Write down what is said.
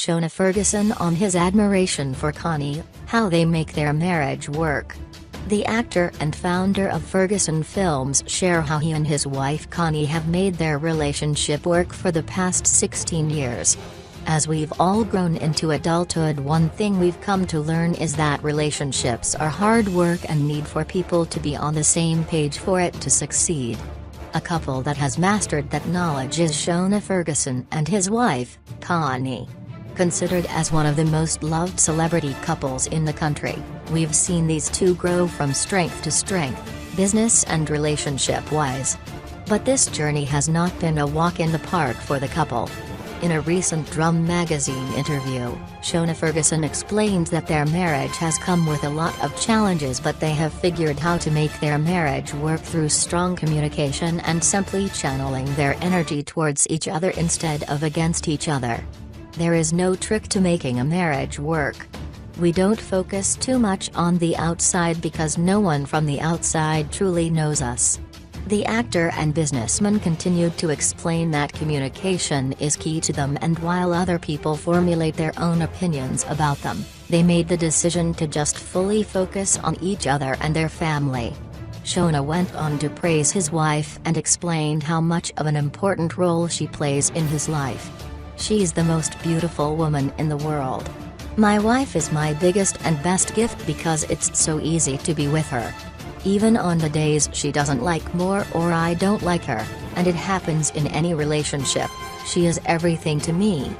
Shona Ferguson on his admiration for Connie, how they make their marriage work. The actor and founder of Ferguson Films share how he and his wife Connie have made their relationship work for the past 16 years. As we've all grown into adulthood, one thing we've come to learn is that relationships are hard work and need for people to be on the same page for it to succeed. A couple that has mastered that knowledge is Shona Ferguson and his wife, Connie. Considered as one of the most loved celebrity couples in the country, we've seen these two grow from strength to strength, business and relationship-wise. But this journey has not been a walk in the park for the couple. In a recent Drum magazine interview, Shona Ferguson explained that their marriage has come with a lot of challenges, but they have figured how to make their marriage work through strong communication and simply channeling their energy towards each other instead of against each other. There is no trick to making a marriage work. We don't focus too much on the outside because no one from the outside truly knows us. The actor and businessman continued to explain that communication is key to them, and while other people formulate their own opinions about them, they made the decision to just fully focus on each other and their family. Shona went on to praise his wife and explained how much of an important role she plays in his life. "She's the most beautiful woman in the world. My wife is my biggest and best gift because it's so easy to be with her. Even on the days she doesn't like more or I don't like her, and it happens in any relationship, she is everything to me."